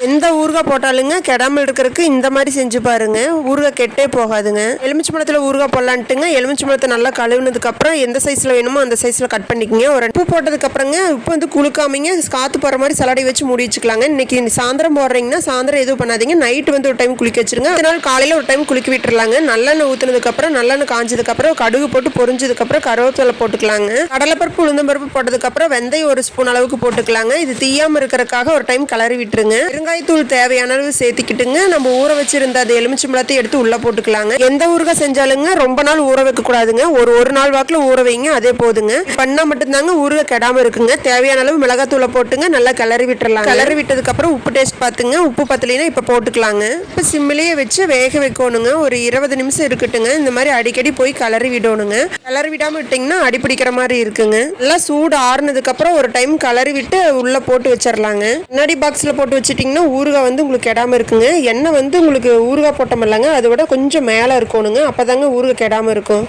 எந்த ஊறுகாய் போட்டாலுங்க கெடாமல் இருக்கிறதுக்கு இந்த மாதிரி செஞ்சு பாருங்க. ஊறுகாய் கெட்டே போகாதுங்க. எலுமிச்சை பழத்தில் ஊறுகாய் போடலான்ட்டுங்க எலுமிச்சை பழத்தை நல்லா கழுவுனதுக்கப்புறம் எந்த சைஸில் வேணுமோ அந்த சைஸில் கட் பண்ணிக்கோங்க. ஒரு உப்பு போட்டதுக்கப்புறங்க உப்பு வந்து குளுக்காமிங்க காற்று போகிற மாதிரி சலடை வச்சு மூடி வச்சுக்கலாங்க. இன்னைக்கு சாயந்தரம் போடுறீங்கன்னா சாயந்தரம் எதுவும் பண்ணாதீங்க, நைட்டு வந்து ஒரு டைம் குளிக்க வச்சிருங்க. அதனால காலையில் ஒரு டைம் குளிக்க விட்டுருலாங்க. நல்லெண்ணெய் ஊற்றுனதுக்கப்புறம் நல்லெண்ணெய் காஞ்சதுக்கப்புறம் கடுகு போட்டு பொரிஞ்சதுக்கப்புறம் கருவேப்பிலை போட்டுக்கலாங்க. கடலைப்பருப்பு உளுந்தம்பருப்பு போட்டதுக்கப்புறம் வெந்தயம் ஒரு ஸ்பூன் அளவுக்கு போட்டுக்கலாங்க. இது தீயாமல் இருக்கிறதுக்காக ஒரு டைம் கிளறி விட்டுருங்க. பெருங்காயத்தூள் தேவையான அளவு சேர்த்துக்கிட்டுங்க நம்ம ஊற வச்சிருந்த அது எலுமிச்சம்பழத்தை எடுத்து உள்ள போட்டுக்கலாங்க. எந்த ஊறுகாய் செஞ்சாலுங்க ரொம்ப நாள் ஊற வைக்க கூடாதுங்க. ஒரு நாள் வாக்குல ஊற வைங்க, அதே போதுங்க. பண்ணா மட்டும்தாங்க ஊறுகாய் கெடாம இருக்குங்க. தேவையான அளவு மிளகாத்தூளை போட்டுங்க நல்லா கிளறி விட்டுறலாம். கிளறி விட்டதுக்கு அப்புறம் உப்பு டேஸ்ட் பார்த்துங்க. உப்பு பத்தலைன்னா இப்ப போட்டுக்கலாங்க. இப்ப சிம்மிலேயே வச்சு வேக வைக்கணுங்க. ஒரு 20 நிமிஷம் இருக்கட்டுங்க. இந்த மாதிரி அடிக்கடி போய் கிளறி விடணுங்க. கிளறி விடாம விட்டீங்கன்னா அடி பிடிக்கிற மாதிரி இருக்குங்க. நல்லா சூடு ஆறுனதுக்கு அப்புறம் ஒரு டைம் கிளறி விட்டு உள்ள போட்டு வச்சிடலாங்க. முன்னாடி பாக்ஸ்ல போட்டு வச்சிட்டிங்கன்னா ஊறுகாய் வந்து உங்களுக்கு கெடாம இருக்குங்க. எண்ணெய் வந்து உங்களுக்கு ஊறுகாய் போட்டோம் இல்லைங்க, அதை விட கொஞ்சம் மேலே இருக்கணுங்க. அப்போதாங்க ஊறுகாய் கெடாம இருக்கும்.